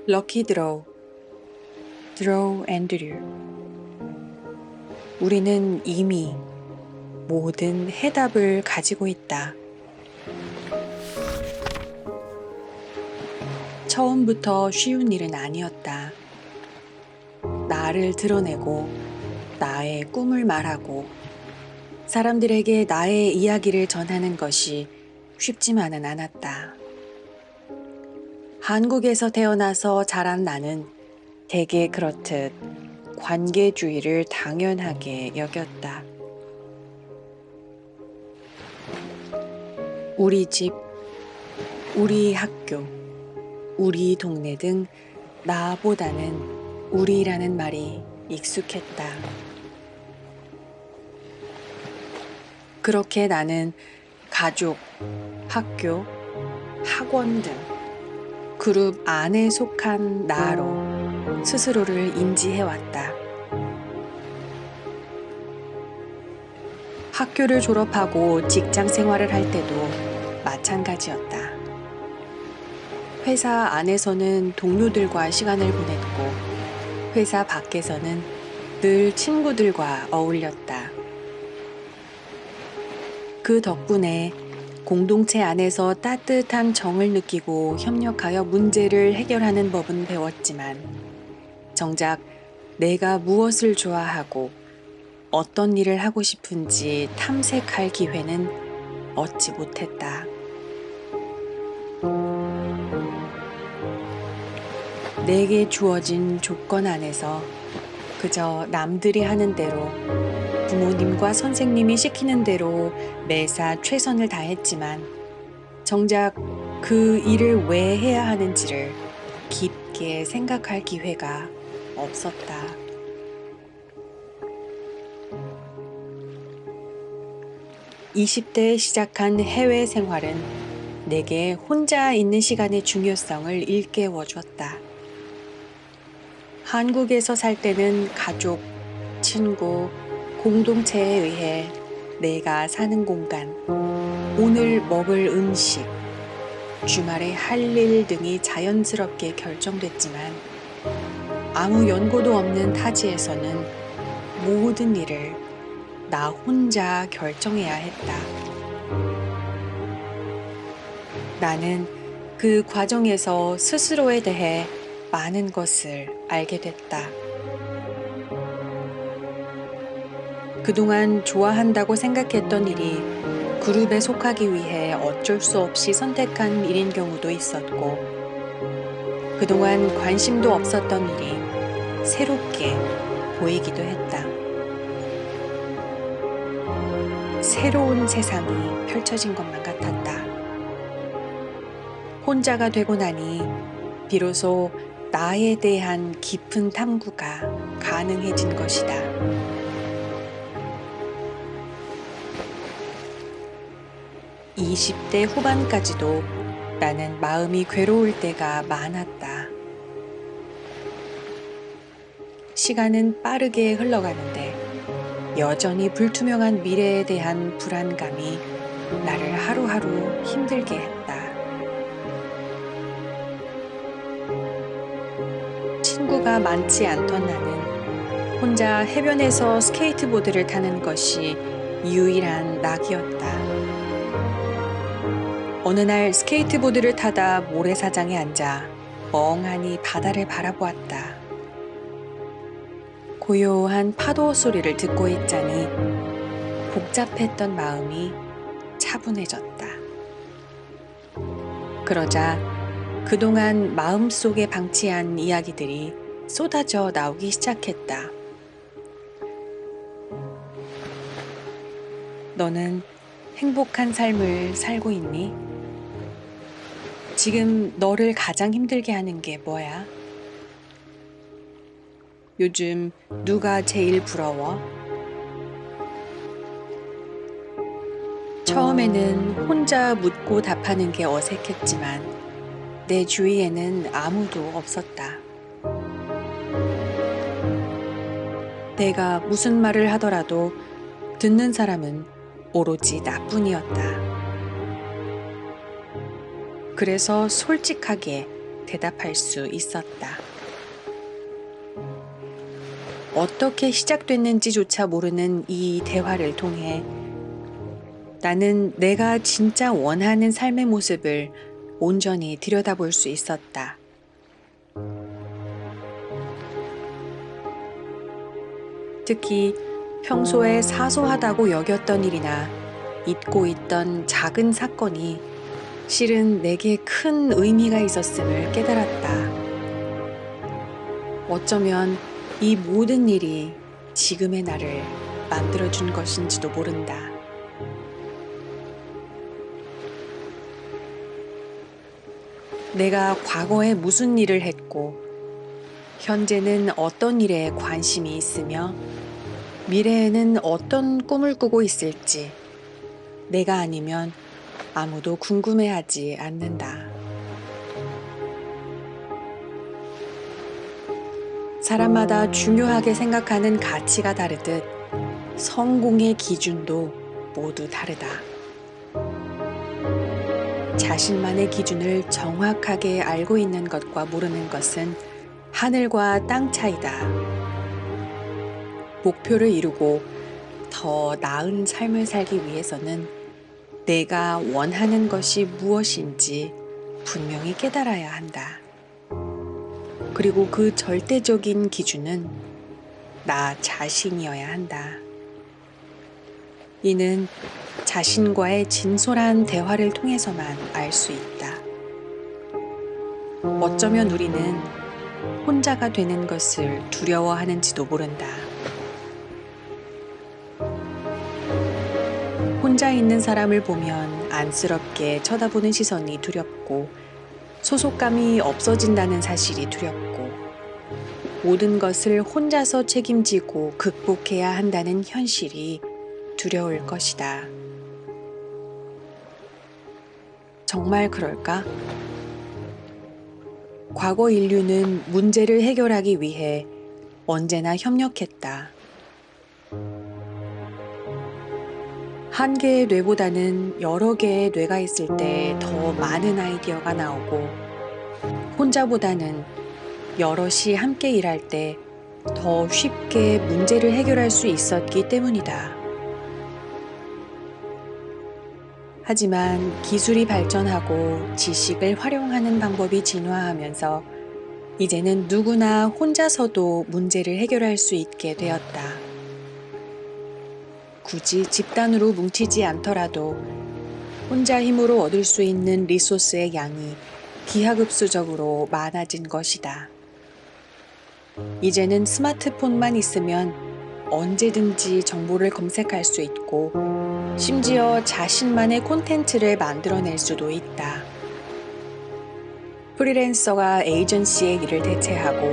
럭키 드로우, 드로우 앤드류. 우리는 이미 모든 해답을 가지고 있다. 처음부터 쉬운 일은 아니었다. 나를 드러내고 나의 꿈을 말하고 사람들에게 나의 이야기를 전하는 것이 쉽지만은 않았다. 한국에서 태어나서 자란 나는 대개 그렇듯 관계주의를 당연하게 여겼다. 우리 집, 우리 학교, 우리 동네 등 나보다는 우리라는 말이 익숙했다. 그렇게 나는 가족, 학교, 학원 등 그룹 안에 속한 나로 스스로를 인지해왔다. 학교를 졸업하고 직장 생활을 할 때도 마찬가지였다. 회사 안에서는 동료들과 시간을 보냈고, 회사 밖에서는 늘 친구들과 어울렸다. 그 덕분에 공동체 안에서 따뜻한 정을 느끼고 협력하여 문제를 해결하는 법은 배웠지만, 정작 내가 무엇을 좋아하고 어떤 일을 하고 싶은지 탐색할 기회는 얻지 못했다. 내게 주어진 조건 안에서 그저 남들이 하는 대로 부모님과 선생님이 시키는 대로 매사 최선을 다했지만 정작 그 일을 왜 해야 하는지를 깊게 생각할 기회가 없었다. (20대에) 시작한 해외 생활은 내게 혼자 있는 시간의 중요성을 일깨워 줬다. 한국에서 살 때는 가족, 친구, 공동체에 의해 내가 사는 공간, 오늘 먹을 음식, 주말에 할 일 등이 자연스럽게 결정됐지만 아무 연고도 없는 타지에서는 모든 일을 나 혼자 결정해야 했다. 나는 그 과정에서 스스로에 대해 많은 것을 알게 됐다. 그동안 좋아한다고 생각했던 일이 그룹에 속하기 위해 어쩔 수 없이 선택한 일인 경우도 있었고, 그동안 관심도 없었던 일이 새롭게 보이기도 했다. 새로운 세상이 펼쳐진 것만 같았다. 혼자가 되고 나니 비로소 나에 대한 깊은 탐구가 가능해진 것이다. 20대 후반까지도 나는 마음이 괴로울 때가 많았다. 시간은 빠르게 흘러가는데 여전히 불투명한 미래에 대한 불안감이 나를 하루하루 힘들게 했다. 친구가 많지 않던 나는 혼자 해변에서 스케이트보드를 타는 것이 유일한 낙이었다. 어느 날 스케이트보드를 타다 모래사장에 앉아 멍하니 바다를 바라보았다. 고요한 파도 소리를 듣고 있자니 복잡했던 마음이 차분해졌다. 그러자 그동안 마음속에 방치한 이야기들이 쏟아져 나오기 시작했다. 너는 행복한 삶을 살고 있니? 지금 너를 가장 힘들게 하는 게 뭐야? 요즘 누가 제일 부러워? 처음에는 혼자 묻고 답하는 게 어색했지만 내 주위에는 아무도 없었다. 내가 무슨 말을 하더라도 듣는 사람은 오로지 나뿐이었다. 그래서 솔직하게 대답할 수 있었다. 어떻게 시작됐는지조차 모르는 이 대화를 통해 나는 내가 진짜 원하는 삶의 모습을 온전히 들여다볼 수 있었다. 특히 평소에 사소하다고 여겼던 일이나 잊고 있던 작은 사건이 실은 내게 큰 의미가 있었음을 깨달았다. 어쩌면 이 모든 일이 지금의 나를 만들어준 것인지도 모른다. 내가 과거에 무슨 일을 했고, 현재는 어떤 일에 관심이 있으며, 미래에는 어떤 꿈을 꾸고 있을지 내가 아니면 아무도 궁금해하지 않는다. 사람마다 중요하게 생각하는 가치가 다르듯 성공의 기준도 모두 다르다. 자신만의 기준을 정확하게 알고 있는 것과 모르는 것은 하늘과 땅 차이다. 목표를 이루고 더 나은 삶을 살기 위해서는 내가 원하는 것이 무엇인지 분명히 깨달아야 한다. 그리고 그 절대적인 기준은 나 자신이어야 한다. 이는 자신과의 진솔한 대화를 통해서만 알 수 있다. 어쩌면 우리는 혼자가 되는 것을 두려워하는지도 모른다. 혼자 있는 사람을 보면 안쓰럽게 쳐다보는 시선이 두렵고 소속감이 없어진다는 사실이 두렵고 모든 것을 혼자서 책임지고 극복해야 한다는 현실이 두려울 것이다. 정말 그럴까? 과거 인류는 문제를 해결하기 위해 언제나 협력했다. 한 개의 뇌보다는 여러 개의 뇌가 있을 때 더 많은 아이디어가 나오고 혼자보다는 여럿이 함께 일할 때 더 쉽게 문제를 해결할 수 있었기 때문이다. 하지만 기술이 발전하고 지식을 활용하는 방법이 진화하면서 이제는 누구나 혼자서도 문제를 해결할 수 있게 되었다. 굳이 집단으로 뭉치지 않더라도 혼자 힘으로 얻을 수 있는 리소스의 양이 기하급수적으로 많아진 것이다. 이제는 스마트폰만 있으면 언제든지 정보를 검색할 수 있고 심지어 자신만의 콘텐츠를 만들어낼 수도 있다. 프리랜서가 에이전시의 일을 대체하고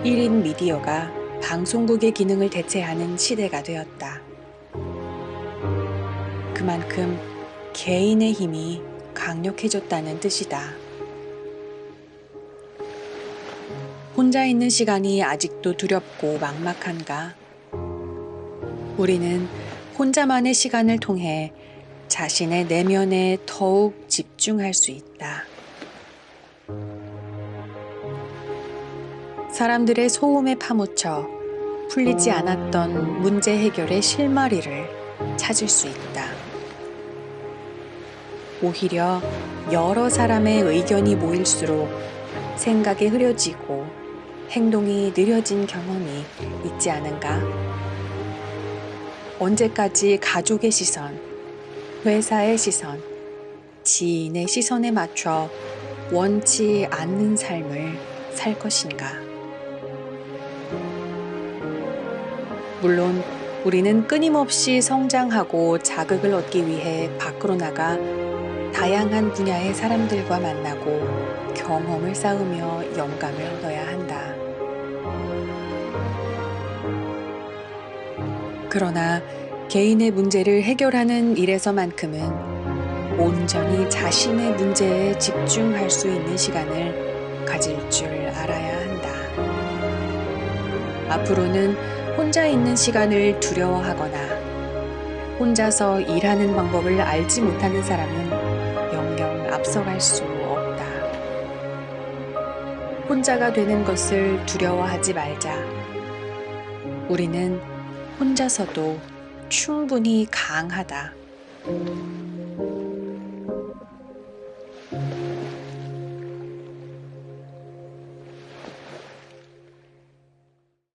1인 미디어가 방송국의 기능을 대체하는 시대가 되었다. 그만큼 개인의 힘이 강력해졌다는 뜻이다. 혼자 있는 시간이 아직도 두렵고 막막한가? 우리는 혼자만의 시간을 통해 자신의 내면에 더욱 집중할 수 있다. 사람들의 소음에 파묻혀 풀리지 않았던 문제 해결의 실마리를 찾을 수 있다. 오히려 여러 사람의 의견이 모일수록 생각이 흐려지고 행동이 느려진 경험이 있지 않은가? 언제까지 가족의 시선, 회사의 시선, 지인의 시선에 맞춰 원치 않는 삶을 살 것인가? 물론 우리는 끊임없이 성장하고 자극을 얻기 위해 밖으로 나가 다양한 분야의 사람들과 만나고 경험을 쌓으며 영감을 얻어야 한다. 그러나 개인의 문제를 해결하는 일에서만큼은 온전히 자신의 문제에 집중할 수 있는 시간을 가질 줄 알아야 한다. 앞으로는 혼자 있는 시간을 두려워하거나 혼자서 일하는 방법을 알지 못하는 사람은 영영 앞서갈 수 없다. 혼자가 되는 것을 두려워하지 말자. 우리는 혼자서도 충분히 강하다.